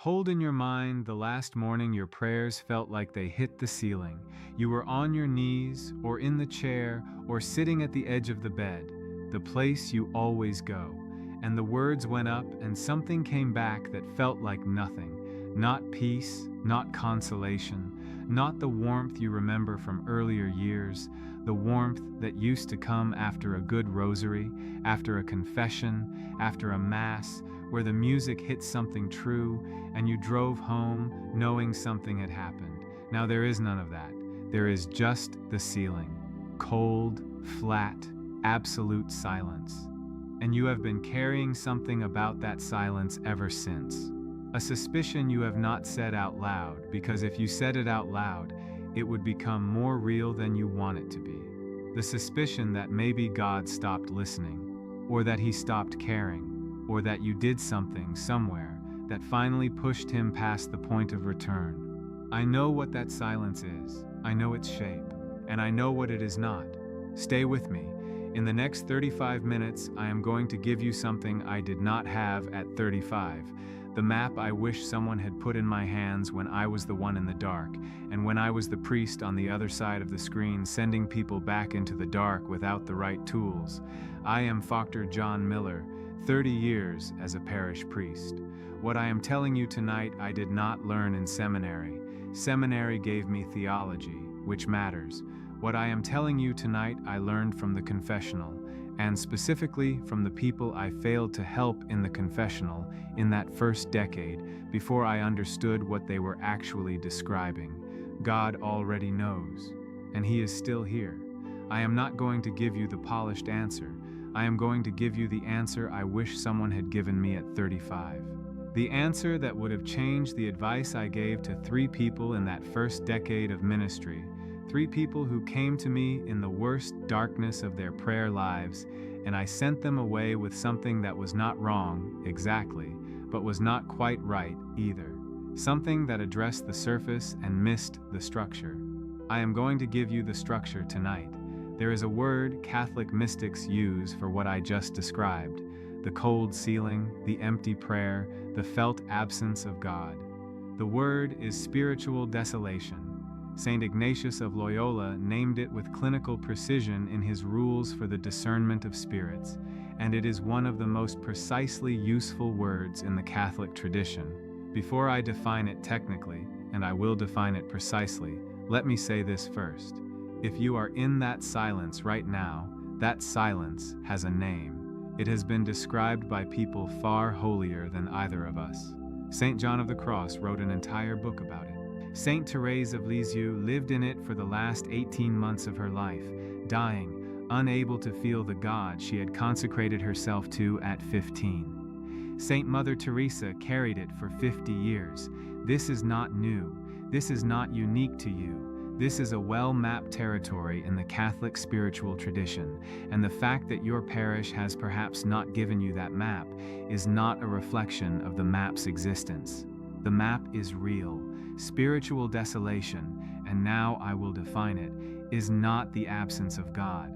Hold in your mind the last morning your prayers felt like they hit the ceiling. You were on your knees, or in the chair, or sitting at the edge of the bed, the place you always go. And the words went up, and something came back that felt like nothing. Not peace, not consolation, not the warmth you remember from earlier years, the warmth that used to come after a good rosary, after a confession, after a mass, where the music hit something true, and you drove home knowing something had happened. Now there is none of that. There is just the ceiling. Cold, flat, absolute silence. And you have been carrying something about that silence ever since. A suspicion you have not said out loud, because if you said it out loud, it would become more real than you want it to be. The suspicion that maybe God stopped listening, or that he stopped caring, or that you did something somewhere that finally pushed him past the point of return. I know what that silence is. I know its shape, and I know what it is not. Stay with me. In the next 35 minutes, I am going to give you something I did not have at 35. The map I wish someone had put in my hands when I was the one in the dark, and when I was the priest on the other side of the screen sending people back into the dark without the right tools. I am Dr. John Miller, 30 years as a parish priest. What I am telling you tonight I did not learn in seminary. Seminary gave me theology, which matters. What I am telling you tonight I learned from the confessional, and specifically from the people I failed to help in the confessional in that first decade before I understood what they were actually describing. God already knows, and he is still here. I am not going to give you the polished answer. I am going to give you the answer I wish someone had given me at 35. The answer that would have changed the advice I gave to 3 people in that first decade of ministry. 3 people who came to me in the worst darkness of their prayer lives, and I sent them away with something that was not wrong, exactly, but was not quite right either. Something that addressed the surface and missed the structure. I am going to give you the structure tonight. There is a word Catholic mystics use for what I just described: the cold ceiling, the empty prayer, the felt absence of God. The word is spiritual desolation. St. Ignatius of Loyola named it with clinical precision in his rules for the discernment of spirits, and it is one of the most precisely useful words in the Catholic tradition. Before I define it technically, and I will define it precisely, let me say this first. If you are in that silence right now, that silence has a name. It has been described by people far holier than either of us. St. John of the Cross wrote an entire book about it. St. Therese of Lisieux lived in it for the last 18 months of her life, dying, unable to feel the God she had consecrated herself to at 15. St. Mother Teresa carried it for 50 years. This is not new. This is not unique to you. This is a well-mapped territory in the Catholic spiritual tradition, and the fact that your parish has perhaps not given you that map is not a reflection of the map's existence. The map is real. Spiritual desolation, and now I will define it, is not the absence of God.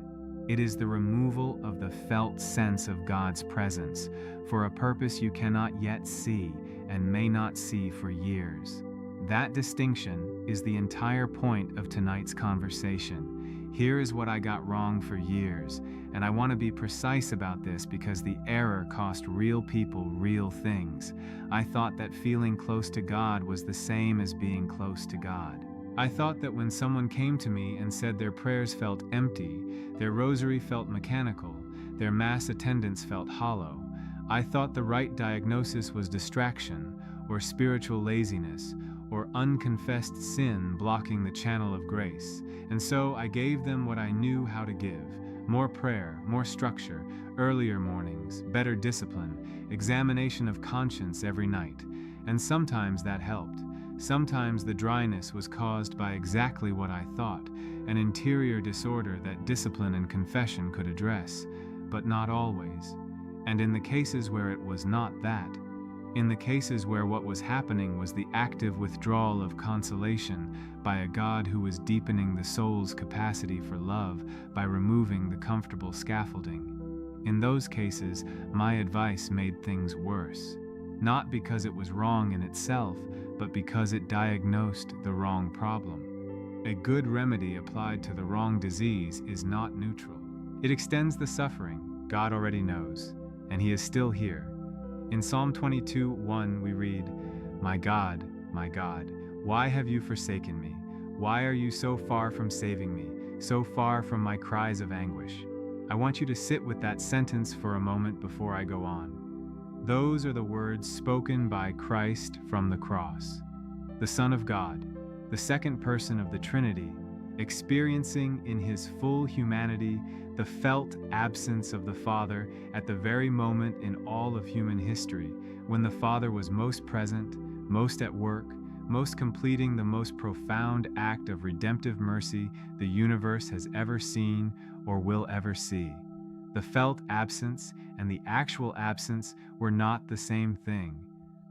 It is the removal of the felt sense of God's presence for a purpose you cannot yet see and may not see for years. That distinction is the entire point of tonight's conversation. Here is what I got wrong for years, and I want to be precise about this because the error cost real people real things. I thought that feeling close to God was the same as being close to God. I thought that when someone came to me and said their prayers felt empty, their rosary felt mechanical, their mass attendance felt hollow, I thought the right diagnosis was distraction, or spiritual laziness, or unconfessed sin blocking the channel of grace. And so I gave them what I knew how to give: more prayer, more structure, earlier mornings, better discipline, examination of conscience every night. And sometimes that helped. Sometimes the dryness was caused by exactly what I thought, an interior disorder that discipline and confession could address, but not always. And in the cases where it was not that, in the cases where what was happening was the active withdrawal of consolation by a God who was deepening the soul's capacity for love by removing the comfortable scaffolding, in those cases, my advice made things worse. not because it was wrong in itself, but because it diagnosed the wrong problem. A good remedy applied to the wrong disease is not neutral. It extends the suffering. God already knows, and He is still here. In Psalm 22:1 we read, my God, why have you forsaken me? Why are you so far from saving me, so far from my cries of anguish?" I want you to sit with that sentence for a moment before I go on. Those are the words spoken by Christ from the cross. The Son of God, the second person of the Trinity, experiencing in His full humanity the felt absence of the Father at the very moment in all of human history when the Father was most present, most at work, most completing the most profound act of redemptive mercy the universe has ever seen or will ever see. The felt absence and the actual absence were not the same thing.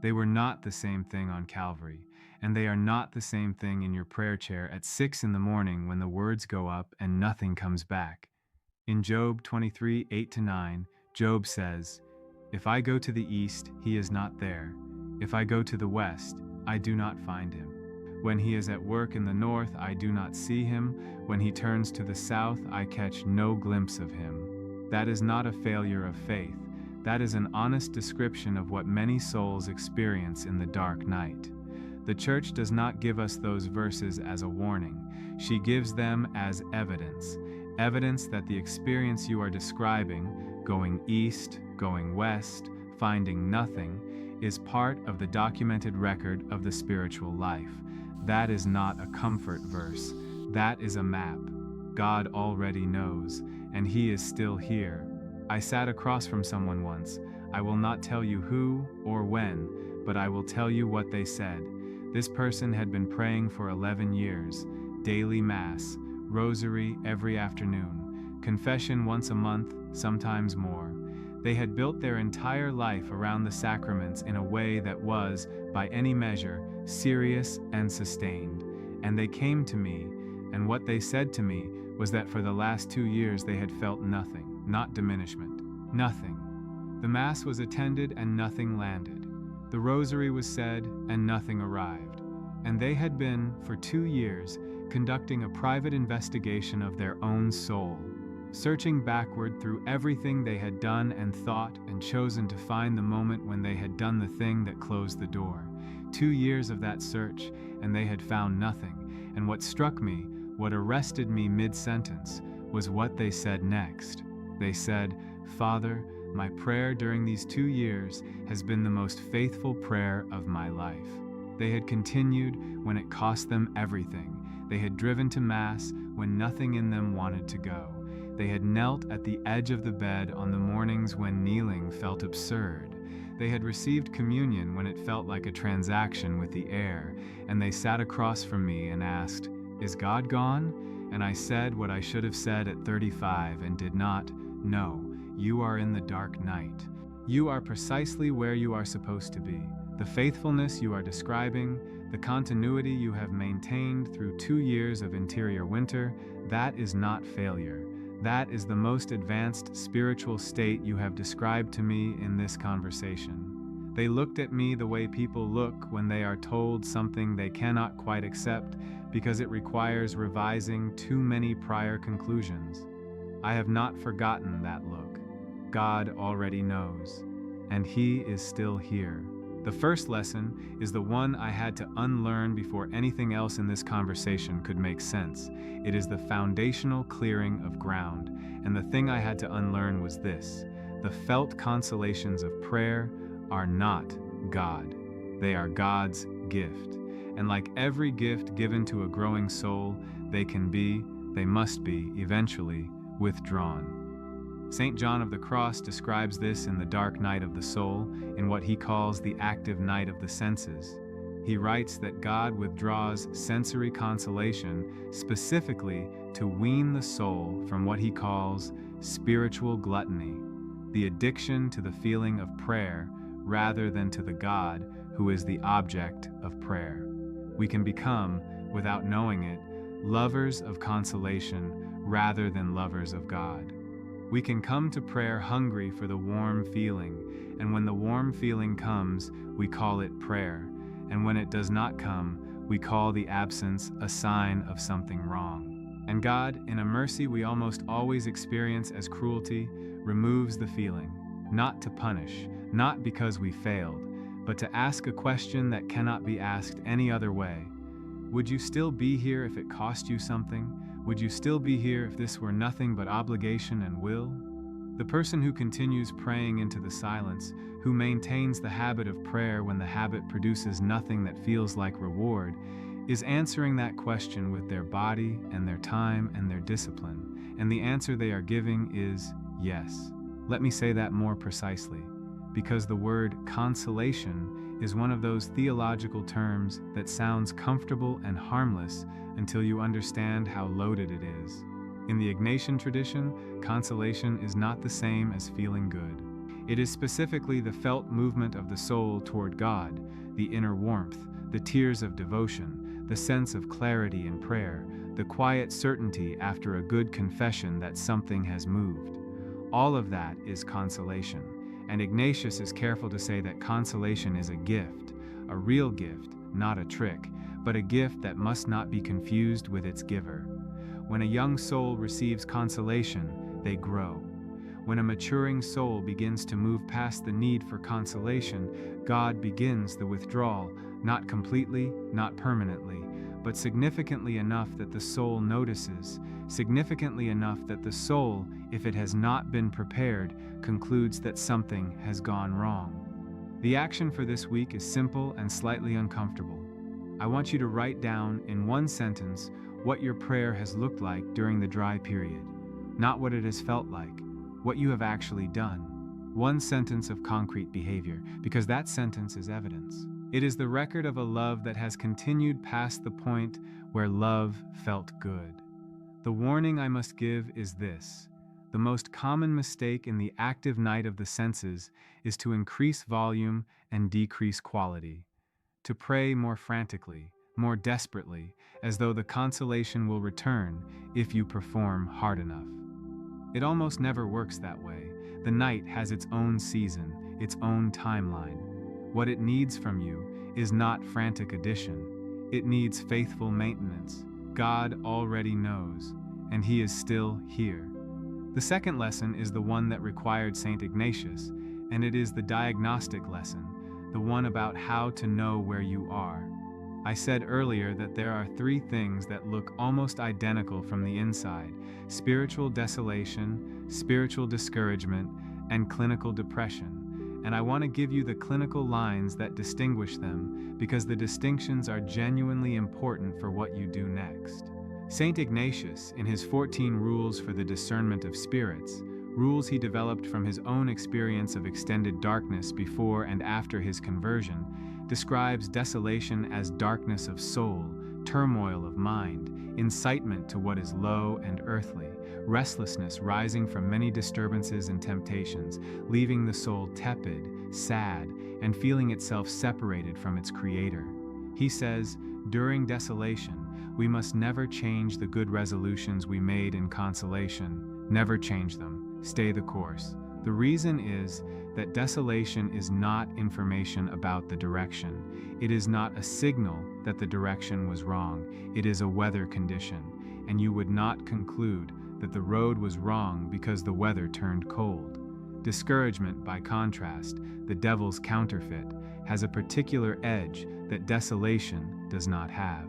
They were not the same thing on Calvary, and they are not the same thing in your prayer chair at 6 in the morning when the words go up and nothing comes back. In Job 23:8-9, Job says, "If I go to the east, He is not there. If I go to the west, I do not find Him. When He is at work in the north, I do not see Him. When He turns to the south, I catch no glimpse of Him." That is not a failure of faith. That is an honest description of what many souls experience in the dark night. The Church does not give us those verses as a warning. She gives them as evidence. Evidence that the experience you are describing, going east, going west, finding nothing, is part of the documented record of the spiritual life. That is not a comfort verse. That is a map. God already knows, and He is still here. I sat across from someone once. I will not tell you who or when, but I will tell you what they said. This person had been praying for 11 years, daily Mass, rosary every afternoon, confession once a month, sometimes more. They had built their entire life around the sacraments in a way that was, by any measure, serious and sustained. And they came to me, and what they said to me was that for the last 2 years they had felt nothing, not diminishment, nothing. The Mass was attended and nothing landed. The rosary was said and nothing arrived. And they had been, for 2 years, conducting a private investigation of their own soul, searching backward through everything they had done and thought and chosen to find the moment when they had done the thing that closed the door. 2 years of that search, and they had found nothing. And what struck me, what arrested me mid-sentence, was what they said next. They said, "Father, my prayer during these 2 years has been the most faithful prayer of my life." They had continued when it cost them everything. They had driven to Mass when nothing in them wanted to go. They had knelt at the edge of the bed on the mornings when kneeling felt absurd. They had received communion when it felt like a transaction with the air, and they sat across from me and asked, "Is God gone?" And I said what I should have said at 35 and did not. "No, you are in the dark night. You are precisely where you are supposed to be. The faithfulness you are describing, the continuity you have maintained through 2 years of interior winter, that is not failure. That is the most advanced spiritual state you have described to me in this conversation." They looked at me the way people look when they are told something they cannot quite accept because it requires revising too many prior conclusions. I have not forgotten that look. God already knows, and He is still here. The first lesson is the one I had to unlearn before anything else in this conversation could make sense. It is the foundational clearing of ground, and the thing I had to unlearn was this: the felt consolations of prayer are not God. They are God's gift. And like every gift given to a growing soul, they must be, eventually, withdrawn. St. John of the Cross describes this in the dark night of the soul, in what he calls the active night of the senses. He writes that God withdraws sensory consolation specifically to wean the soul from what he calls spiritual gluttony, the addiction to the feeling of prayer rather than to the God who is the object of prayer. We can become, without knowing it, lovers of consolation rather than lovers of God. We can come to prayer hungry for the warm feeling And when the warm feeling comes, we call it prayer. And when it does not come, we call the absence a sign of something wrong. And God, in a mercy we almost always experience as cruelty, removes the feeling, not to punish, not because we failed, but to ask a question that cannot be asked any other way. Would you still be here if it cost you something? Would you still be here if this were nothing but obligation and will? The person who continues praying into the silence, who maintains the habit of prayer when the habit produces nothing that feels like reward, is answering that question with their body and their time and their discipline, and the answer they are giving is yes. Let me say that more precisely, because the word consolation is one of those theological terms that sounds comfortable and harmless until you understand how loaded it is. In the Ignatian tradition, consolation is not the same as feeling good. It is specifically the felt movement of the soul toward God, the inner warmth, the tears of devotion, the sense of clarity in prayer, the quiet certainty after a good confession that something has moved. All of that is consolation, and Ignatius is careful to say that consolation is a gift, a real gift, not a trick, but a gift that must not be confused with its giver. When a young soul receives consolation, they grow. When a maturing soul begins to move past the need for consolation, God begins the withdrawal, not completely, not permanently, but significantly enough that the soul notices, significantly enough that the soul, if it has not been prepared, concludes that something has gone wrong. The action for this week is simple and slightly uncomfortable. I want you to write down in one sentence what your prayer has looked like during the dry period, not what it has felt like, what you have actually done. One sentence of concrete behavior, because that sentence is evidence. It is the record of a love that has continued past the point where love felt good. The warning I must give is this: the most common mistake in the active night of the senses is to increase volume and decrease quality, to pray more frantically, more desperately, as though the consolation will return if you perform hard enough. It almost never works that way. The night has its own season, its own timeline. What it needs from you is not frantic addition. It needs faithful maintenance. God already knows, and He is still here. The second lesson is the one that required St. Ignatius, and it is the diagnostic lesson, the one about how to know where you are. I said earlier that there are three things that look almost identical from the inside: spiritual desolation, spiritual discouragement, and clinical depression. And I want to give you the clinical lines that distinguish them, because the distinctions are genuinely important for what you do next. St. Ignatius, in his 14 rules for the discernment of spirits, rules he developed from his own experience of extended darkness before and after his conversion, describes desolation as darkness of soul, turmoil of mind, incitement to what is low and earthly, restlessness rising from many disturbances and temptations, leaving the soul tepid, sad, and feeling itself separated from its Creator. He says, during desolation, we must never change the good resolutions we made in consolation. Never change them. Stay the course. The reason is that desolation is not information about the direction. It is not a signal that the direction was wrong. It is a weather condition, and you would not conclude that the road was wrong because the weather turned cold. Discouragement, by contrast, the devil's counterfeit, has a particular edge that desolation does not have.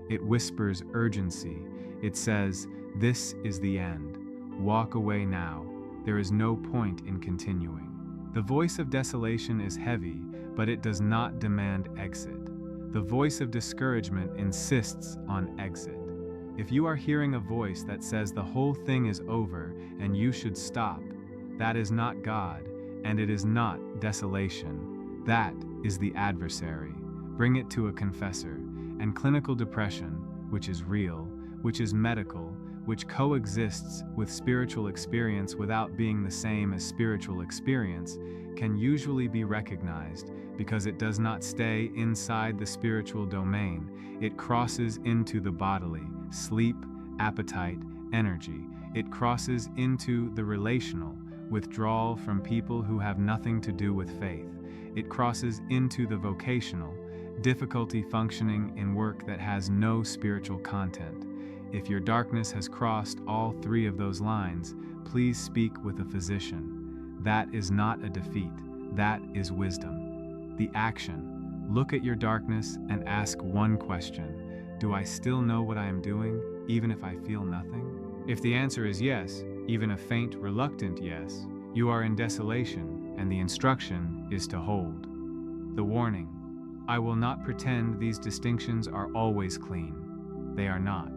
It whispers urgency. It says, "This is the end. Walk away now. There is no point in continuing." The voice of desolation is heavy, but it does not demand exit. The voice of discouragement insists on exit. If you are hearing a voice that says the whole thing is over and you should stop, that is not God, and it is not desolation. That is the adversary. Bring it to a confessor. And clinical depression, which is real, which is medical, which coexists with spiritual experience without being the same as spiritual experience, can usually be recognized because it does not stay inside the spiritual domain. It crosses into the bodily, sleep, appetite, energy. It crosses into the relational, withdrawal from people who have nothing to do with faith. It crosses into the vocational, difficulty functioning in work that has no spiritual content. If your darkness has crossed all three of those lines, please speak with a physician. That is not a defeat. That is wisdom. The action. Look at your darkness and ask one question. Do I still know what I am doing, even if I feel nothing? If the answer is yes, even a faint, reluctant yes, you are in desolation, and the instruction is to hold. The warning. I will not pretend these distinctions are always clean. They are not.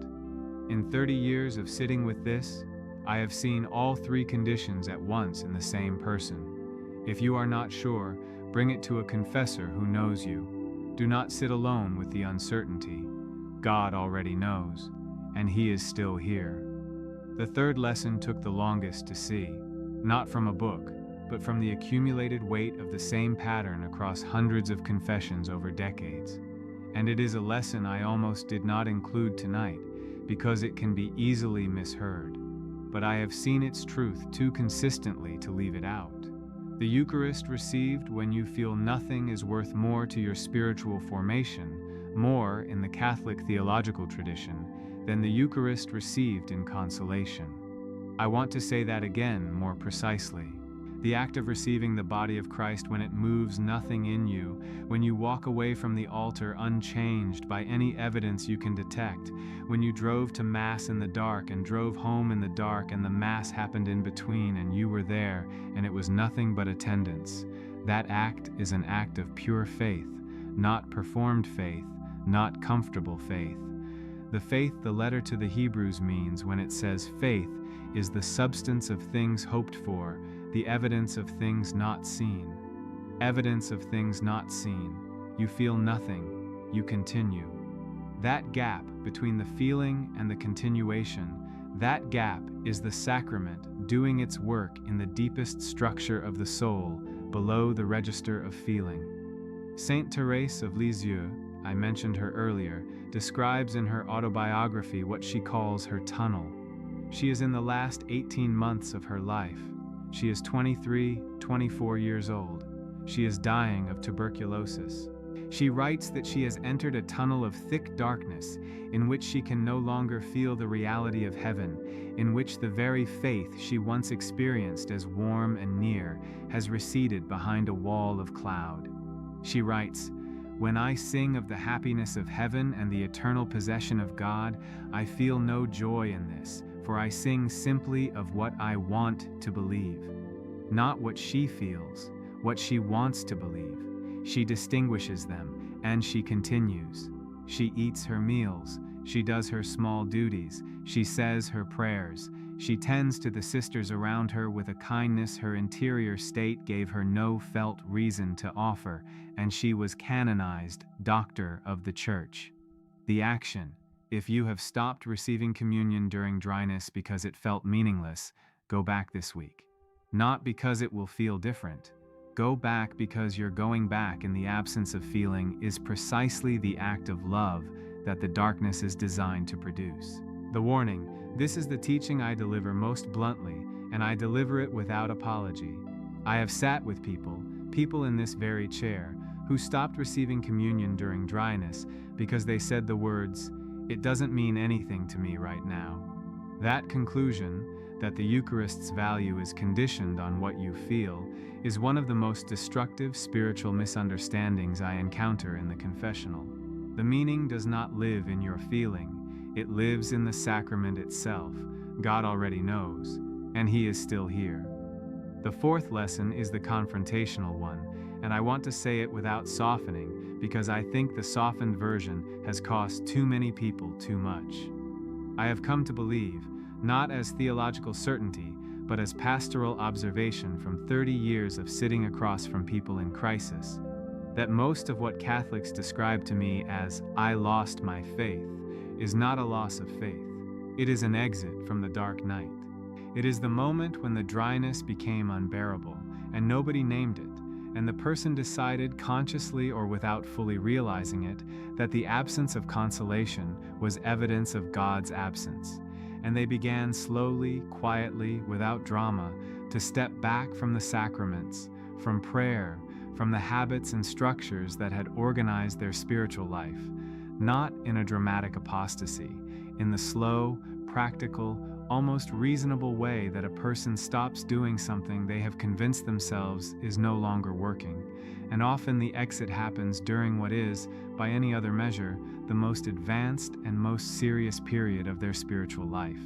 In 30 years of sitting with this, I have seen all three conditions at once in the same person. If you are not sure, bring it to a confessor who knows you. Do not sit alone with the uncertainty. God already knows, and He is still here. The third lesson took the longest to see, not from a book, but from the accumulated weight of the same pattern across hundreds of confessions over decades. And it is a lesson I almost did not include tonight, because it can be easily misheard. But I have seen its truth too consistently to leave it out. The Eucharist received when you feel nothing is worth more to your spiritual formation, more in the Catholic theological tradition, than the Eucharist received in consolation. I want to say that again more precisely. The act of receiving the body of Christ when it moves nothing in you, when you walk away from the altar unchanged by any evidence you can detect, when you drove to Mass in the dark and drove home in the dark and the Mass happened in between and you were there and it was nothing but attendance. That act is an act of pure faith, not performed faith, not comfortable faith. The faith the letter to the Hebrews means when it says faith is the substance of things hoped for, the evidence of things not seen. Evidence of things not seen. You feel nothing. You continue. That gap between the feeling and the continuation, that gap is the sacrament doing its work in the deepest structure of the soul, below the register of feeling. Saint Therese of Lisieux, I mentioned her earlier, describes in her autobiography what she calls her tunnel. She is in the last 18 months of her life. She is 23, 24 years old. She is dying of tuberculosis. She writes that she has entered a tunnel of thick darkness in which she can no longer feel the reality of heaven, in which the very faith she once experienced as warm and near has receded behind a wall of cloud. She writes, "When I sing of the happiness of heaven and the eternal possession of God, I feel no joy in this, for I sing simply of what I want to believe." Not what she feels, what she wants to believe. She distinguishes them, and she continues. She eats her meals, she does her small duties, she says her prayers, she tends to the sisters around her with a kindness her interior state gave her no felt reason to offer, and she was canonized Doctor of the Church. The action. If you have stopped receiving communion during dryness because it felt meaningless, go back this week. Not because it will feel different. Go back because your going back in the absence of feeling is precisely the act of love that the darkness is designed to produce. The warning, this is the teaching I deliver most bluntly, and I deliver it without apology. I have sat with people in this very chair, who stopped receiving communion during dryness because they said the words, "It doesn't mean anything to me right now." That conclusion, that the Eucharist's value is conditioned on what you feel, is one of the most destructive spiritual misunderstandings I encounter in the confessional. The meaning does not live in your feeling, it lives in the sacrament itself. God already knows, and He is still here. The fourth lesson is the confrontational one, and I want to say it without softening, because I think the softened version has cost too many people too much. I have come to believe, not as theological certainty, but as pastoral observation from 30 years of sitting across from people in crisis, that most of what Catholics describe to me as "I lost my faith" is not a loss of faith. It is an exit from the dark night. It is the moment when the dryness became unbearable, and nobody named it, and the person decided, consciously or without fully realizing it, that the absence of consolation was evidence of God's absence. And they began slowly, quietly, without drama, to step back from the sacraments, from prayer, from the habits and structures that had organized their spiritual life, not in a dramatic apostasy, in the slow, practical, almost reasonable way that a person stops doing something they have convinced themselves is no longer working, and often the exit happens during what is, by any other measure, the most advanced and most serious period of their spiritual life.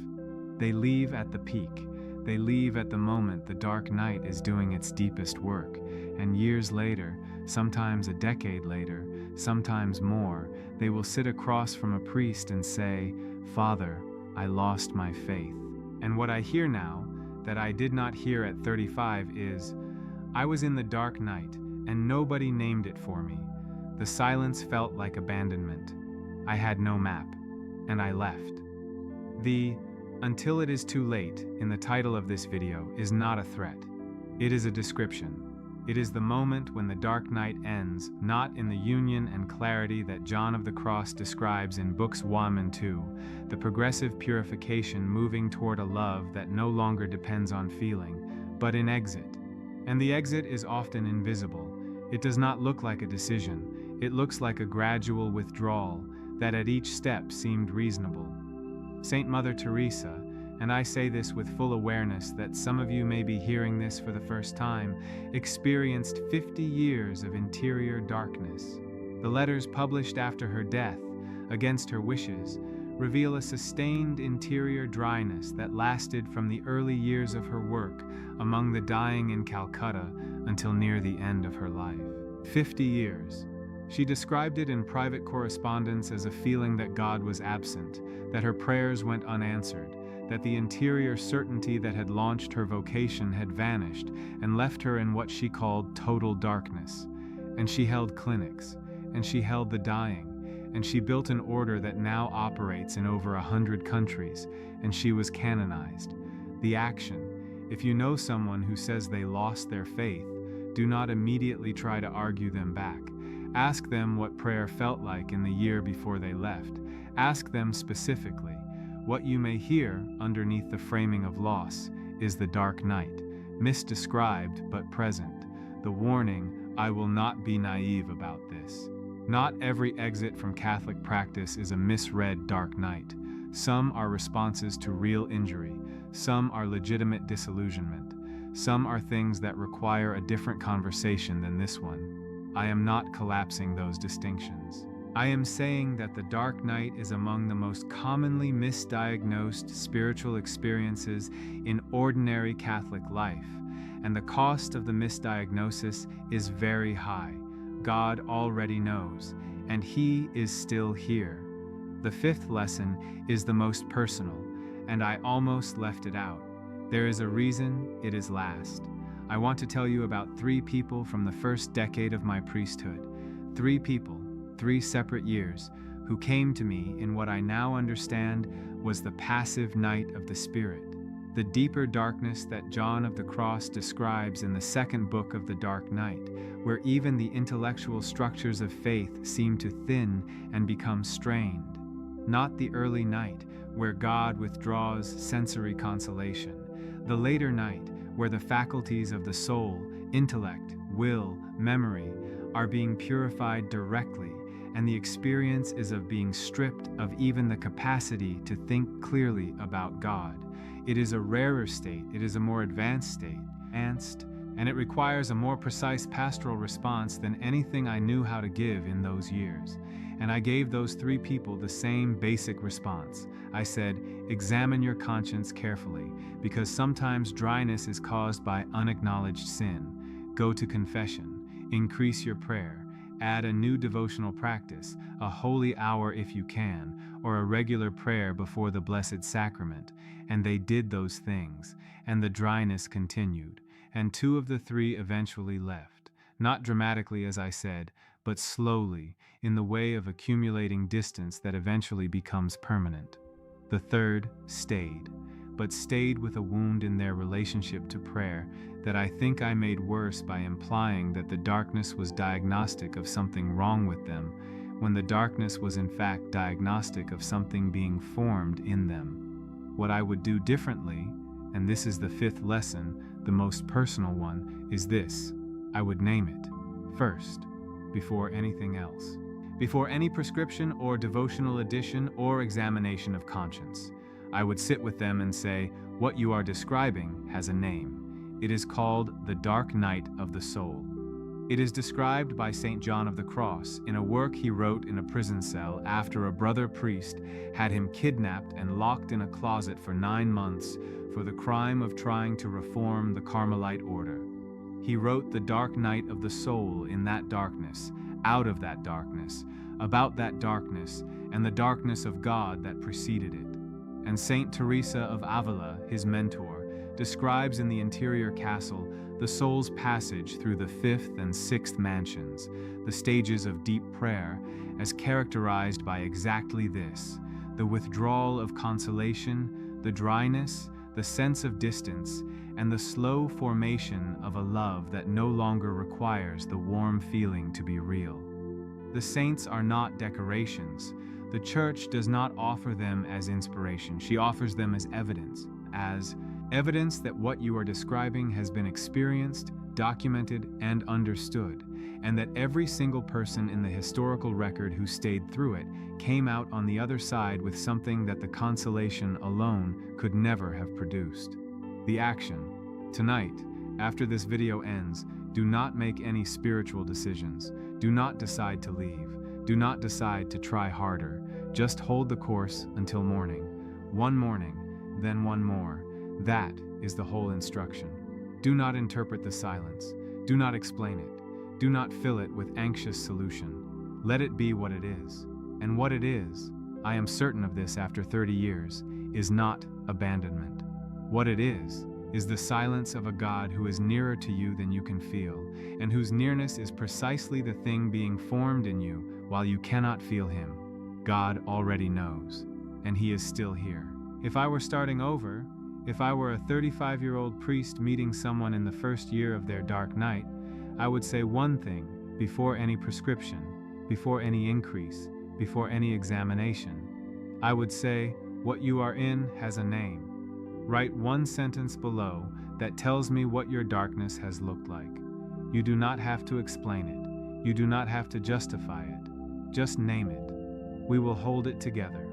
They leave at the peak. They leave at the moment the dark night is doing its deepest work, and years later, sometimes a decade later, sometimes more, they will sit across from a priest and say, "Father, I lost my faith." And what I hear now, that I did not hear at 35, is, "I was in the dark night, and nobody named it for me. The silence felt like abandonment. I had no map, and I left." The "until it is too late" in the title of this video is not a threat. It is a description. It is the moment when the dark night ends, not in the union and clarity that John of the Cross describes in books 1 and 2, the progressive purification moving toward a love that no longer depends on feeling, but in exit. And the exit is often invisible. It does not look like a decision. It looks like a gradual withdrawal that at each step seemed reasonable. Saint Mother Teresa, and I say this with full awareness that some of you may be hearing this for the first time, experienced 50 years of interior darkness. The letters published after her death, against her wishes, reveal a sustained interior dryness that lasted from the early years of her work among the dying in Calcutta until near the end of her life. 50 years. She described it in private correspondence as a feeling that God was absent, that her prayers went unanswered, that the interior certainty that had launched her vocation had vanished and left her in what she called total darkness. And she held clinics, and she held the dying, and she built an order that now operates in over 100 countries, and she was canonized. The action. If you know someone who says they lost their faith, do not immediately try to argue them back. Ask them what prayer felt like in the year before they left. Ask them specifically. What you may hear underneath the framing of loss is the dark night, misdescribed but present. The warning, I will not be naive about this. Not every exit from Catholic practice is a misread dark night. Some are responses to real injury. Some are legitimate disillusionment. Some are things that require a different conversation than this one. I am not collapsing those distinctions. I am saying that the dark night is among the most commonly misdiagnosed spiritual experiences in ordinary Catholic life, and the cost of the misdiagnosis is very high. God already knows, and He is still here. The fifth lesson is the most personal, and I almost left it out. There is a reason it is last. I want to tell you about 3 people from the first decade of my priesthood. 3 people, 3 separate years, who came to me in what I now understand was the passive night of the Spirit, the deeper darkness that John of the Cross describes in the 2nd book of the Dark Night, where even the intellectual structures of faith seem to thin and become strained. Not the early night, where God withdraws sensory consolation. The later night, where the faculties of the soul, intellect, will, memory, are being purified directly, and the experience is of being stripped of even the capacity to think clearly about God. It is a rarer state, it is a more advanced state, and it requires a more precise pastoral response than anything I knew how to give in those years. And I gave those 3 people the same basic response. I said, examine your conscience carefully, because sometimes dryness is caused by unacknowledged sin. Go to confession, increase your prayer, add a new devotional practice, a holy hour if you can, or a regular prayer before the Blessed Sacrament. And they did those things, and the dryness continued. And 2 of the 3 eventually left, not dramatically as I said, but slowly, in the way of accumulating distance that eventually becomes permanent. The 3rd stayed, but stayed with a wound in their relationship to prayer that I think I made worse by implying that the darkness was diagnostic of something wrong with them, when the darkness was in fact diagnostic of something being formed in them. What I would do differently, and this is the fifth lesson, the most personal one, is this: I would name it first, before anything else. Before any prescription or devotional addition or examination of conscience, I would sit with them and say, what you are describing has a name. It is called the dark night of the soul. It is described by St. John of the Cross in a work he wrote in a prison cell after a brother priest had him kidnapped and locked in a closet for 9 months for the crime of trying to reform the Carmelite order. He wrote the dark night of the soul in that darkness, out of that darkness, about that darkness, and the darkness of God that preceded it. And Saint Teresa of Avila, his mentor, describes in the interior castle the soul's passage through the fifth and sixth mansions, the stages of deep prayer, as characterized by exactly this: the withdrawal of consolation, the dryness, the sense of distance, and the slow formation of a love that no longer requires the warm feeling to be real. The saints are not decorations. The Church does not offer them as inspiration. She offers them as evidence that what you are describing has been experienced, documented, and understood, and that every single person in the historical record who stayed through it came out on the other side with something that the consolation alone could never have produced. The action. Tonight, after this video ends, do not make any spiritual decisions. Do not decide to leave. Do not decide to try harder. Just hold the course until morning. One morning, then one more. That is the whole instruction. Do not interpret the silence. Do not explain it. Do not fill it with anxious solution. Let it be what it is. And what it is, I am certain of this after 30 years, is not abandonment. What it is the silence of a God who is nearer to you than you can feel, and whose nearness is precisely the thing being formed in you while you cannot feel Him. God already knows, and He is still here. If I were starting over, if I were a 35-year-old priest meeting someone in the first year of their dark night, I would say one thing before any prescription, before any increase, before any examination. I would say, what you are in has a name. Write one sentence below that tells me what your darkness has looked like. You do not have to explain it. You do not have to justify it. Just name it. We will hold it together.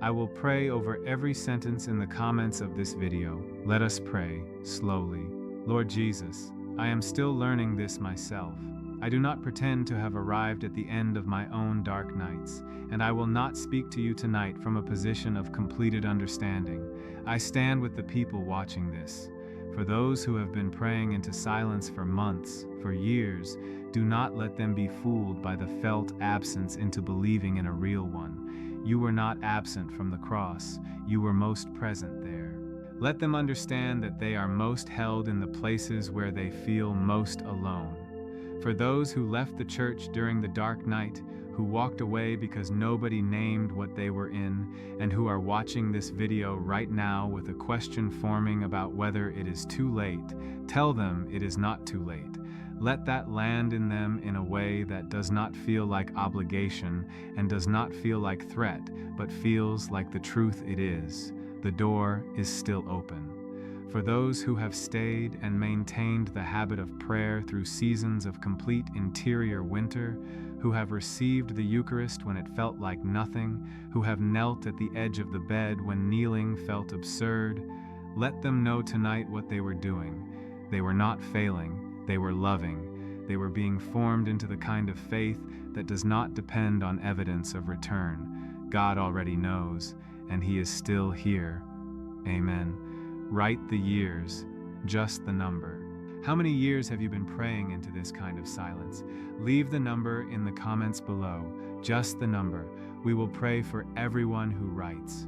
I will pray over every sentence in the comments of this video. Let us pray slowly. Lord Jesus, I am still learning this myself. I do not pretend to have arrived at the end of my own dark nights, and I will not speak to you tonight from a position of completed understanding. I stand with the people watching this. For those who have been praying into silence for months, for years, do not let them be fooled by the felt absence into believing in a real one. You were not absent from the cross, you were most present there. Let them understand that they are most held in the places where they feel most alone. For those who left the church during the dark night, who walked away because nobody named what they were in, and who are watching this video right now with a question forming about whether it is too late, tell them it is not too late. Let that land in them in a way that does not feel like obligation and does not feel like threat, but feels like the truth it is. The door is still open. For those who have stayed and maintained the habit of prayer through seasons of complete interior winter, who have received the Eucharist when it felt like nothing, who have knelt at the edge of the bed when kneeling felt absurd, let them know tonight what they were doing. They were not failing, they were loving. They were being formed into the kind of faith that does not depend on evidence of return. God already knows, and He is still here. Amen. Write the years, just the number. How many years have you been praying into this kind of silence? Leave the number in the comments below, just the number. We will pray for everyone who writes.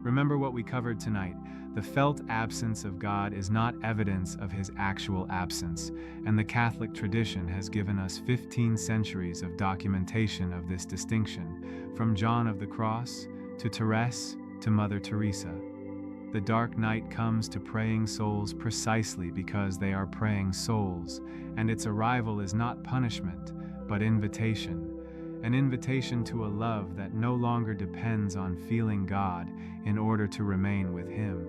Remember what we covered tonight. The felt absence of God is not evidence of His actual absence, and the Catholic tradition has given us 15 centuries of documentation of this distinction, from John of the Cross to Therese to Mother Teresa. The dark night comes to praying souls precisely because they are praying souls, and its arrival is not punishment, but invitation. An invitation to a love that no longer depends on feeling God in order to remain with Him.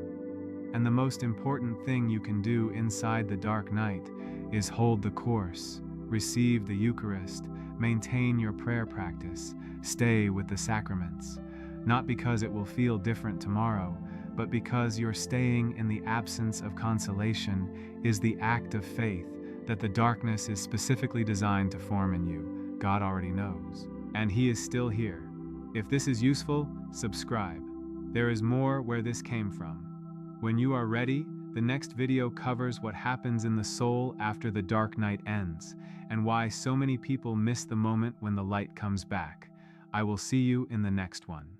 And the most important thing you can do inside the dark night is hold the course, receive the Eucharist, maintain your prayer practice, stay with the sacraments. Not because it will feel different tomorrow, but because your staying in the absence of consolation is the act of faith that the darkness is specifically designed to form in you. God already knows. And He is still here. If this is useful, subscribe. There is more where this came from. When you are ready, the next video covers what happens in the soul after the dark night ends, and why so many people miss the moment when the light comes back. I will see you in the next one.